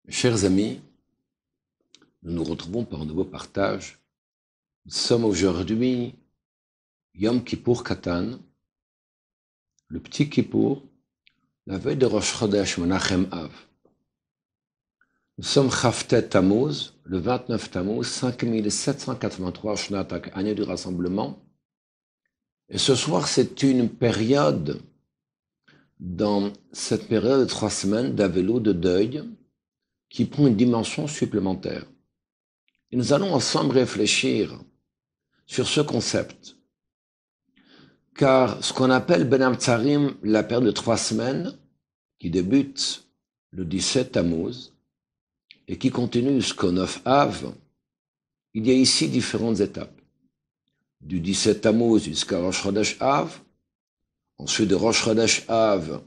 Chers amis, nous nous retrouvons pour un nouveau partage. Nous sommes aujourd'hui Yom Kippour Katan, le petit Kippour, la veille de Rosh Chodesh Menachem Av. Nous sommes Chavtet Tammuz, le 29 Tammuz, 5783 Shnatak, année du rassemblement. Et ce soir, c'est une période, dans cette période de 3 semaines d'Avelo, de deuil, qui prend une dimension supplémentaire. Et nous allons ensemble réfléchir sur ce concept. Car ce qu'on appelle Ben Hamtzarim, la période de 3 semaines, qui débute le 17 Tammuz et qui continue jusqu'au 9 Av, il y a ici différentes étapes. Du 17 Tammuz jusqu'à Rosh Chodesh Av, ensuite de Rosh Chodesh Av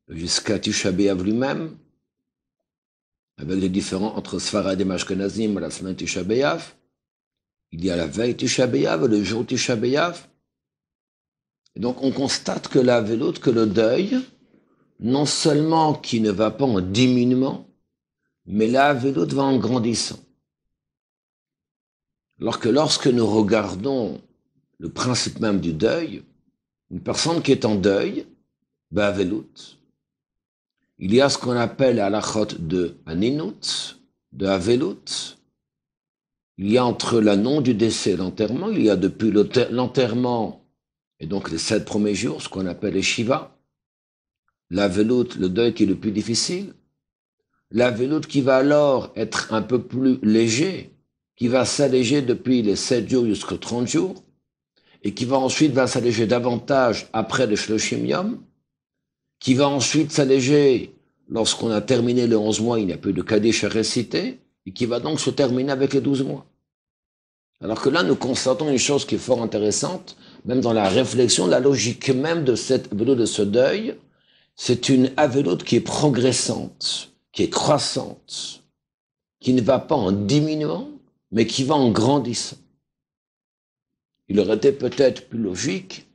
jusqu'à Tisha B'Av lui-même, avec les différents entre Sfarad et Ashkenazim, la semaine Tisha B'Av. Il y a la veille Tisha B'Av, le jour Tisha B'Av. Et donc on constate que la veloute, que le deuil, non seulement qui ne va pas en diminuant, mais la veloute va en grandissant. Alors que lorsque nous regardons le principe même du deuil, une personne qui est en deuil, ben veloute. Il y a ce qu'on appelle à l'achot de aninut, de avelut. Il y a entre l'annonce du décès et l'enterrement, il y a depuis l'enterrement et donc les 7 premiers jours, ce qu'on appelle les shiva. L'avelut, le deuil qui est le plus difficile. L'avelut qui va alors être un peu plus léger, qui va s'alléger depuis les 7 jours jusqu'aux 30 jours, et qui va ensuite s'alléger davantage après les shloshim yom, qui va ensuite s'alléger lorsqu'on a terminé les 11 mois, il n'y a plus de Kaddish à réciter, et qui va donc se terminer avec les 12 mois. Alors que là, nous constatons une chose qui est fort intéressante, même dans la réflexion, la logique même de cette aveloute, de ce deuil, c'est une aveloute qui est progressante, qui est croissante, qui ne va pas en diminuant, mais qui va en grandissant. Il aurait été peut-être plus logique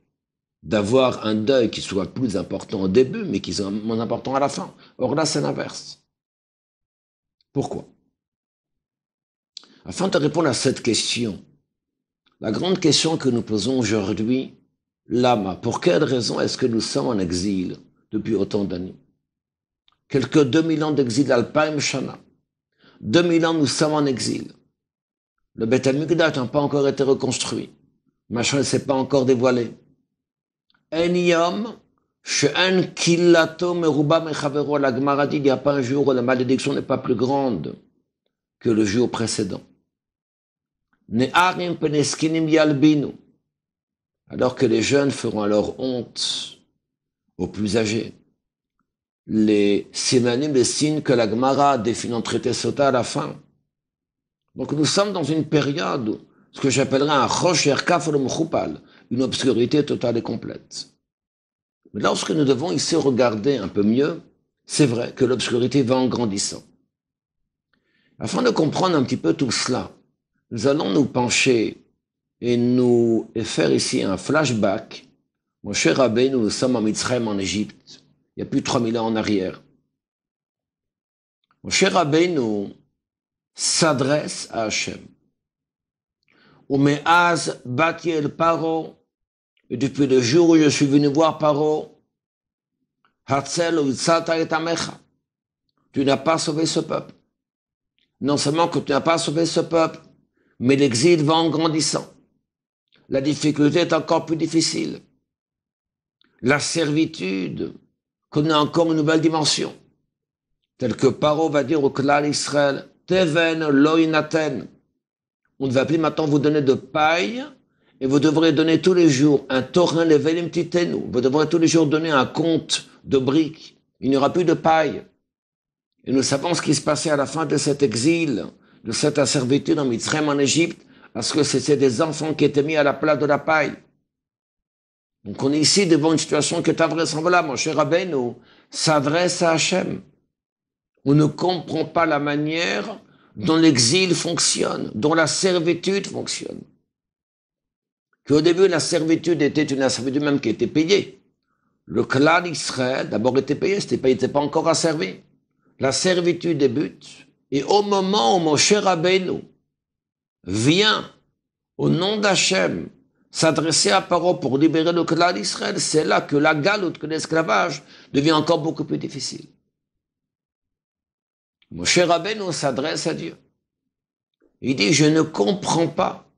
d'avoir un deuil qui soit plus important au début, mais qui soit moins important à la fin. Or là, c'est l'inverse. Pourquoi? Afin de répondre à cette question, la grande question que nous posons aujourd'hui, Lama, pour quelle raison est-ce que nous sommes en exil depuis autant d'années? Quelques 2000 ans d'exil, Alpaim Shana. 2000 ans, nous sommes en exil. Le Beth Amikdash n'a pas encore été reconstruit. Machin ne s'est pas encore dévoilé. En yom, she'en killato meruba mechavero, la Gemara dit, il n'y a pas un jour où la malédiction n'est pas plus grande que le jour précédent. Ne'arim peneskinim yalbinu, alors que les jeunes feront alors honte aux plus âgés. Les simanim, les signes que la Gemara définit en traité Sota à la fin. Donc nous sommes dans une période, ce que j'appellerais un rosh yerkaf le mchupal, une obscurité totale et complète. Mais lorsque nous devons ici regarder un peu mieux, c'est vrai que l'obscurité va en grandissant. Afin de comprendre un petit peu tout cela, nous allons nous pencher et faire ici un flashback. Mon cher Rabbeinu, nous sommes en Mitzrayim, en Égypte, il y a plus de 3000 ans en arrière. Mon cher Rabbeinu s'adresse à Hachem. Umeaz bati el Paro, et depuis le jour où je suis venu voir Paro, Hatzel utzata et amecha, tu n'as pas sauvé ce peuple. Non seulement que tu n'as pas sauvé ce peuple, mais l'exil va en grandissant. La difficulté est encore plus difficile. La servitude connaît encore une nouvelle dimension. Tel que Paro va dire au Klal Israël, Teven lo inaten. On ne va plus maintenant vous donner de paille, et vous devrez donner tous les jours un torin levelim titenu. Vous devrez tous les jours donner un compte de briques. Il n'y aura plus de paille. Et nous savons ce qui se passait à la fin de cet exil, de cette servitude en Mitzrayim, en Égypte, parce que c'était des enfants qui étaient mis à la place de la paille. Donc on est ici devant une situation qui est invraisemblable. Mon cher Rabbeinu s'adresse à Hachem. On ne comprend pas la manière dont l'exil fonctionne, dont la servitude fonctionne. qu'au début, la servitude était une servitude même qui était payée. Le clan d'Israël, d'abord, était payé, il n'était pas encore asservi. La servitude débute, et au moment où Moshe Rabbeinu vient, au nom d'Hachem, s'adresser à Paro pour libérer le clan d'Israël, c'est là que la galoute, que l'esclavage, devient encore beaucoup plus difficile. Moshe Rabbeinu s'adresse à Dieu. Il dit, je ne comprends pas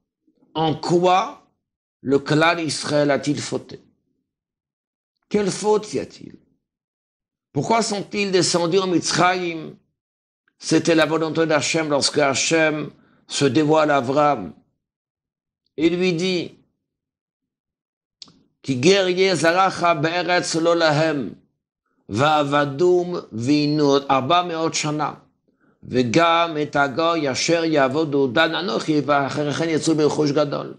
en quoi le clan d'Israël a-t-il fauté. Quelle faute y a-t-il? Pourquoi sont-ils descendus en Mitzrayim? C'était la volonté d'Hachem lorsque Hachem se dévoile à Avram et lui dit, Ki guerrier zaracha be'eretz lo lahem, va'avadum v'inu arba me'ot shana, v'gam et agoy asher yavodu dan anochi v'acherechen yetzu be'chush gadol.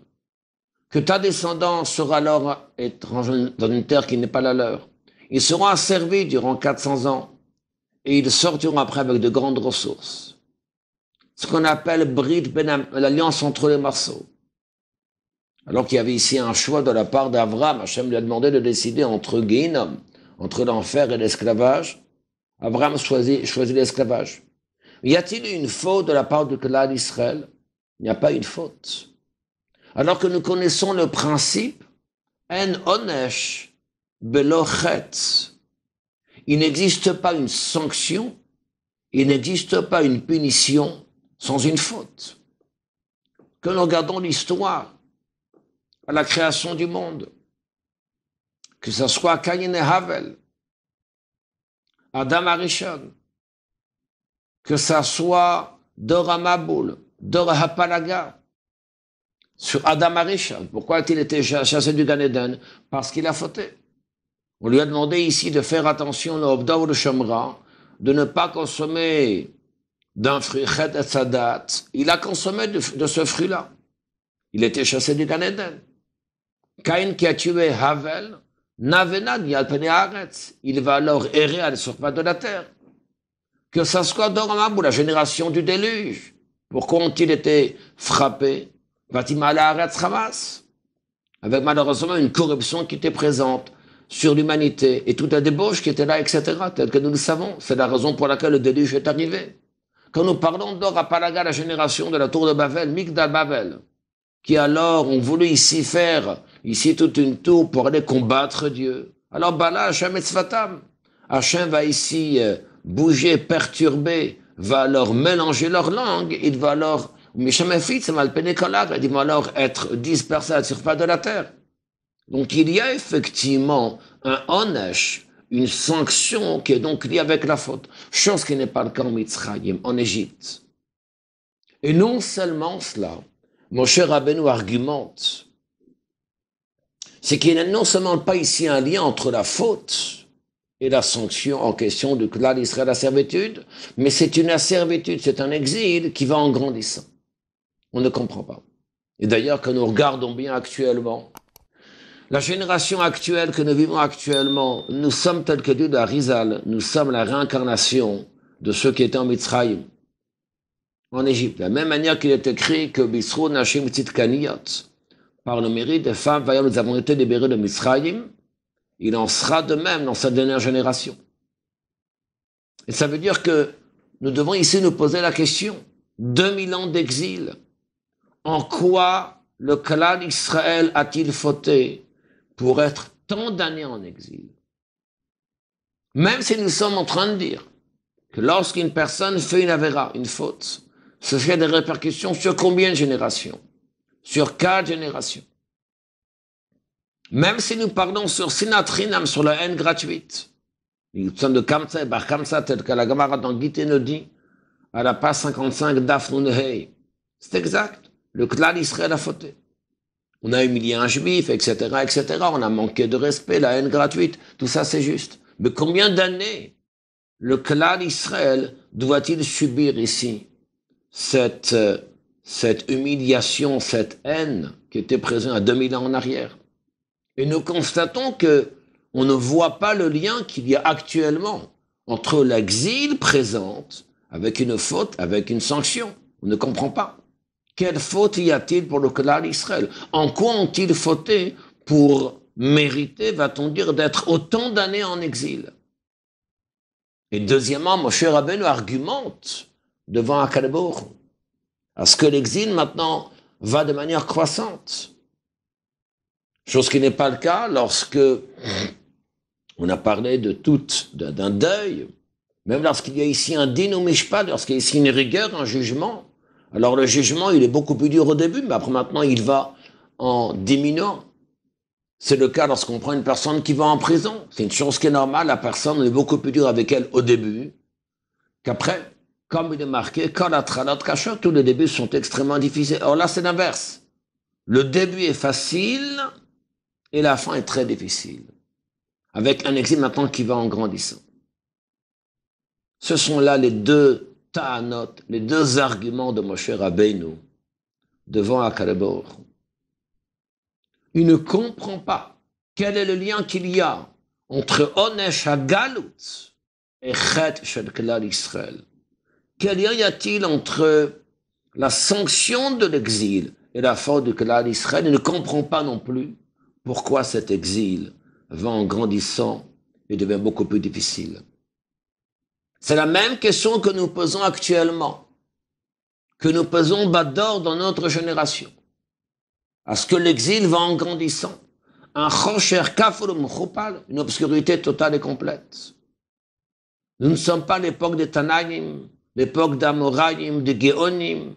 Que ta descendance sera alors étrangère dans une terre qui n'est pas la leur. Ils seront asservis durant 400 ans et ils sortiront après avec de grandes ressources. Ce qu'on appelle Brit Ben, l'alliance entre les morceaux. Alors qu'il y avait ici un choix de la part d'Avram, Hachem lui a demandé de décider entre Guéhinom, entre l'enfer et l'esclavage. Avram choisit l'esclavage. Y a-t-il une faute de la part du clan d'Israël? Il n'y a pas une faute. Alors que nous connaissons le principe, En onesh belo chet. Il n'existe pas une sanction, il n'existe pas une punition sans une faute. Que nous regardons l'histoire, à la création du monde, que ce soit Caïn et Havel, Adam Arishon, que ce soit Dora Maboul, Dora Hapalaga, sur Adam Arishon. Pourquoi a-t-il été chassé du Gan Eden? Parce qu'il a fauté. On lui a demandé ici de faire attention, le Obda ou le Shomra, de ne pas consommer d'un fruit Chet et Sadat. Il a consommé de ce fruit-là. Il était chassé du Gan Eden. Caïn qui a tué Havel, Navenad Yalpene Haaretz. Il va alors errer à la surface de la terre. Que ça soit Doramab ou la génération du déluge. Pourquoi ont-ils été frappés? Vatima la Haaretz Hamas. Avec malheureusement une corruption qui était présente sur l'humanité et toute la débauche qui était là, etc., tel que nous le savons. C'est la raison pour laquelle le déluge est arrivé. Quand nous parlons d'Orapalaga, la génération de la tour de Babel, Migdal Babel, qui alors ont voulu ici faire, ici toute une tour pour aller combattre Dieu. Alors Bala, Hachem et Tzvatam. Hachem va ici bouger, perturber, va alors mélanger leur langue, il va alors, ils vont alors être dispersés à la surface de la terre. Donc il y a effectivement un onesh, une sanction qui est donc liée avec la faute. Chose qui n'est pas le cas en Mitzrayim, en Égypte. Et non seulement cela, Moshe Rabbeinu argumente, c'est qu'il n'y a non seulement pas ici un lien entre la faute et la sanction en question du clan d'Israël, la servitude, mais c'est une servitude, c'est un exil qui va en grandissant. On ne comprend pas. Et d'ailleurs, quand nous regardons bien actuellement, la génération actuelle que nous vivons actuellement, nous sommes tels que dit le Harizal, nous sommes la réincarnation de ceux qui étaient en Mitzrayim, en Égypte. De la même manière qu'il est écrit que Bisrou Nashim Tzitkaniyot, par le mérite des femmes, voyons, nous avons été libérés de Mitzrayim, il en sera de même dans sa dernière génération. Et ça veut dire que nous devons ici nous poser la question, 2000 ans d'exil, en quoi le clan d'Israël a-t-il fauté pour être tant d'années en exil? Même si nous sommes en train de dire que lorsqu'une personne fait une avéra, une faute, ce fait des répercussions sur combien de générations? Sur 4 générations. Même si nous parlons sur Sinatrinam, sur la haine gratuite, nous sommes de Kamsa et Bar Kamsa, tel que la Gemara dans Gité nous dit, à la page 55 d'Afnunhei. C'est exact. Le clan d'Israël a fauté. On a humilié un juif, etc., etc. On a manqué de respect, la haine gratuite. Tout ça, c'est juste. Mais combien d'années le clan d'Israël doit-il subir ici cette humiliation, cette haine qui était présente à 2000 ans en arrière? Et nous constatons que on ne voit pas le lien qu'il y a actuellement entre l'exil présent avec une faute, avec une sanction. On ne comprend pas. Quelle faute y a-t-il pour le Klal Israël? En quoi ont-ils fauté pour mériter, va-t-on dire, d'être autant d'années en exil? Et deuxièmement, Moshe Rabbeinu argumente devant Akadosh Baruch Hu, parce que l'exil maintenant va de manière croissante. Chose qui n'est pas le cas lorsque on a parlé d'un deuil, même lorsqu'il y a ici un din ou mishpat, lorsqu'il y a ici une rigueur, un jugement. Alors le jugement, il est beaucoup plus dur au début, mais après maintenant, il va en diminuant. C'est le cas lorsqu'on prend une personne qui va en prison. C'est une chose qui est normale, la personne est beaucoup plus dure avec elle au début qu'après. Comme il est marqué, quand la tralot kashot, tous les débuts sont extrêmement difficiles. Or là, c'est l'inverse. Le début est facile et la fin est très difficile. Avec un exil maintenant qui va en grandissant. Ce sont là les deux ta'anot, les deux arguments de Moshe Rabbeinu devant Akadosh Baruch Hu. Il ne comprend pas quel est le lien qu'il y a entre Onesh HaGalut et Chet Shel Klal Israël. Quel lien y a-t-il entre la sanction de l'exil et la faute de Klal Israël? Il ne comprend pas non plus pourquoi cet exil va en grandissant et devient beaucoup plus difficile. C'est la même question que nous posons actuellement, que nous posons Bador dans notre génération. Est-ce que l'exil va en grandissant? Un chosher kafur mchupal, une obscurité totale et complète. Nous ne sommes pas l'époque des Tanaïm, l'époque d'Amoraïm, de Géonim.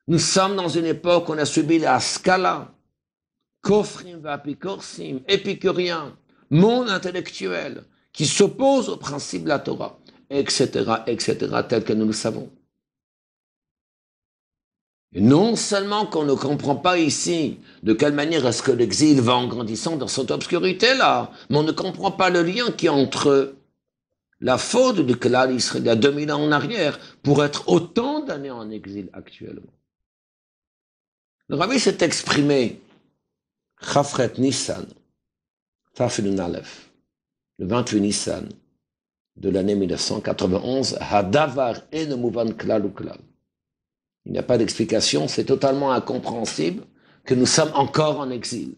Nous sommes dans une époque où on a subi la Skala, Kofrim vapikorsim, épicuriens, monde intellectuel, qui s'oppose au principe de la Torah, etc., tel que nous le savons. Et non seulement qu'on ne comprend pas ici de quelle manière est-ce que l'exil va en grandissant dans cette obscurité-là, mais on ne comprend pas le lien qui est entre la faute du Klal Israël il y a 2000 ans en arrière pour être autant d'années en exil actuellement. Le Rabbi s'est exprimé Chafret Nissan, Tafilun Aleph, le 28 Nissan de l'année 1991, Hadavar en mouvan klal ou klal. Il n'y a pas d'explication, c'est totalement incompréhensible que nous sommes encore en exil.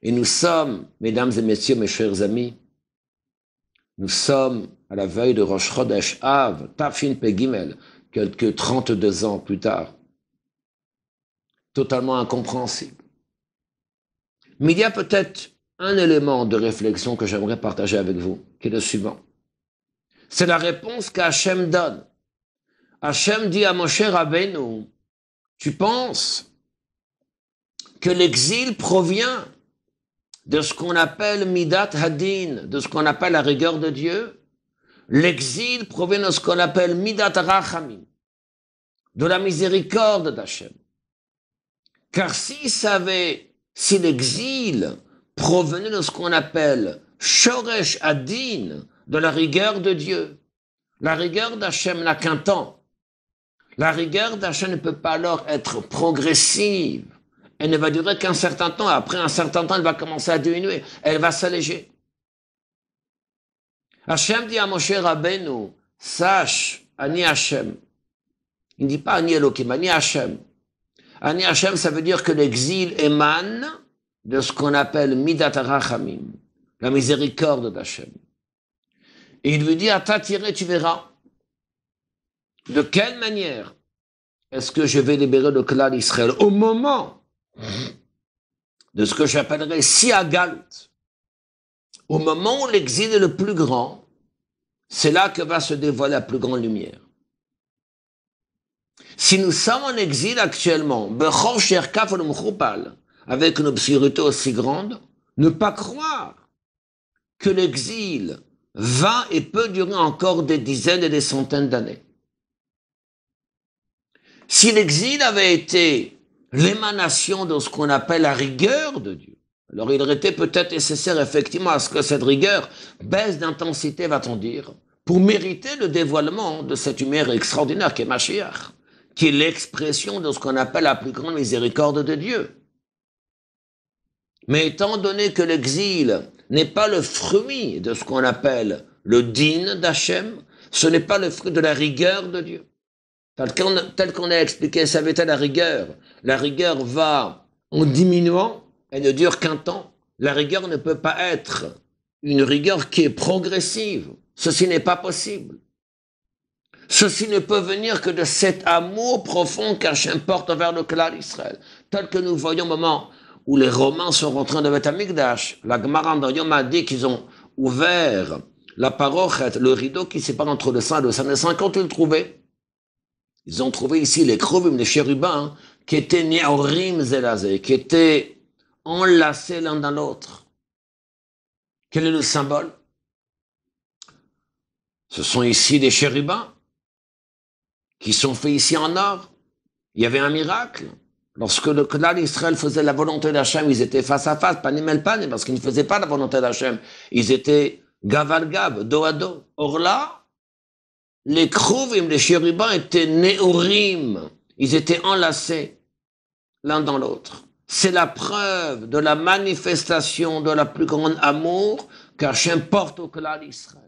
Et nous sommes, mesdames et messieurs, mes chers amis, nous sommes à la veille de Rosh Chodesh Av, Tafshin Pei Gimel, quelques 32 ans plus tard. Totalement incompréhensible. Mais il y a peut-être un élément de réflexion que j'aimerais partager avec vous, qui est le suivant. C'est la réponse qu'Hachem donne. Hachem dit à Moshe Rabbeinu, tu penses que l'exil provient de ce qu'on appelle Midat Hadin, de ce qu'on appelle la rigueur de Dieu? L'exil provient de ce qu'on appelle Midat Rachamim, de la miséricorde d'Hachem. Car si l'exil provenait de ce qu'on appelle Shoresh Adin, de la rigueur de Dieu, la rigueur d'Hachem n'a qu'un temps. La rigueur d'Hachem ne peut pas alors être progressive. Elle ne va durer qu'un certain temps. Après un certain temps, elle va commencer à diminuer. Elle va s'alléger. Hachem dit à Moshe Rabbeinu, sache, Ani Hachem. Il ne dit pas Ani Elohim, Ani Hachem. Ani Hachem, ça veut dire que l'exil émane de ce qu'on appelle Midat Rachamim, la miséricorde d'Hachem. Et il lui dit, à t'attirer, tu verras. De quelle manière est-ce que je vais libérer le Klal Israël au moment de ce que j'appellerais Siagalut, au moment où l'exil est le plus grand, c'est là que va se dévoiler la plus grande lumière. Si nous sommes en exil actuellement, avec une obscurité aussi grande, ne pas croire que l'exil va et peut durer encore des dizaines et des centaines d'années. Si l'exil avait été l'émanation de ce qu'on appelle la rigueur de Dieu, alors il aurait été peut-être nécessaire effectivement à ce que cette rigueur baisse d'intensité, va-t-on dire, pour mériter le dévoilement de cette lumière extraordinaire qui est Mashiach, qui est l'expression de ce qu'on appelle la plus grande miséricorde de Dieu. Mais étant donné que l'exil n'est pas le fruit de ce qu'on appelle le din d'Hachem, ce n'est pas le fruit de la rigueur de Dieu. tel qu'on a expliqué, ça avait été la rigueur. La rigueur va en diminuant, elle ne dure qu'un temps. La rigueur ne peut pas être une rigueur qui est progressive. Ceci n'est pas possible. Ceci ne peut venir que de cet amour profond qu'Hachem porte envers le clan d'Israël. Tel que nous voyons au moment où les Romains sont rentrés dans le Beth Amikdash, la Gemara dans Yom a dit qu'ils ont ouvert la parochet, le rideau qui sépare entre le Saint et le Saint. Quand ils le trouvaient, ils ont trouvé ici les Krovim, les chérubins, qui étaient Neorim Zelazé, qui étaient enlacés l'un dans l'autre. Quel est le symbole? Ce sont ici des chérubins qui sont faits ici en or. Il y avait un miracle. Lorsque le clan d'Israël faisait la volonté d'Hachem, ils étaient face à face, panim parce qu'ils ne faisaient pas la volonté d'Hachem. Ils étaient gav al gav, dos à dos. Or là, les Krovim, les chérubins étaient néorim. Ils étaient enlacés l'un dans l'autre. C'est la preuve de la manifestation de la plus grande amour qu'Hachem porte au clan d'Israël.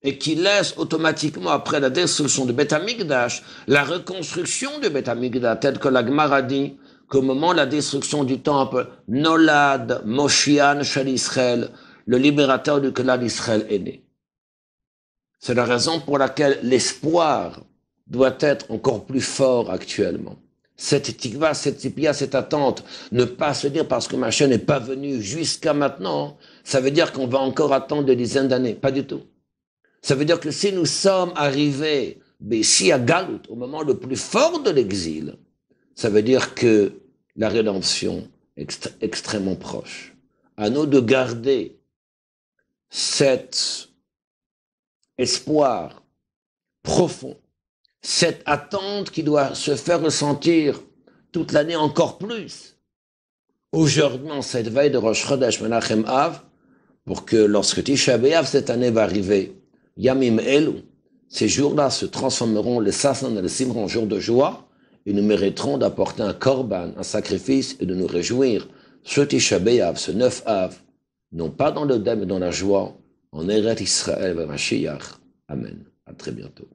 Et qui laisse automatiquement, après la destruction de Beth Amikdash, la reconstruction de Beth Amikdash, telle que la Gemara dit qu'au moment de la destruction du temple, Nolad Moshiach Shel Israël, le libérateur du clan d'Israël est né. C'est la raison pour laquelle l'espoir doit être encore plus fort actuellement. Cette tikva, cette tipia, cette attente, ne pas se dire parce que ma chaîne n'est pas venue jusqu'à maintenant, ça veut dire qu'on va encore attendre des dizaines d'années. Pas du tout. Ça veut dire que si nous sommes arrivés, ici à Galut, au moment le plus fort de l'exil, ça veut dire que la rédemption est extrêmement proche. À nous de garder cet espoir profond, cette attente qui doit se faire ressentir toute l'année encore plus. Aujourd'hui, en cette veille de Rosh Chodesh Menachem Av, pour que lorsque Tisha B'Av cette année va arriver, Yamim Elu, ces jours-là se transformeront, les Sassan et les Simron, en jours de joie, et nous mériterons d'apporter un korban, un sacrifice, et de nous réjouir, ce Tisha B'Av, ce 9 Av, non pas dans le dème, mais dans la joie, en Eretz Israël, Mashiach. Amen. À très bientôt.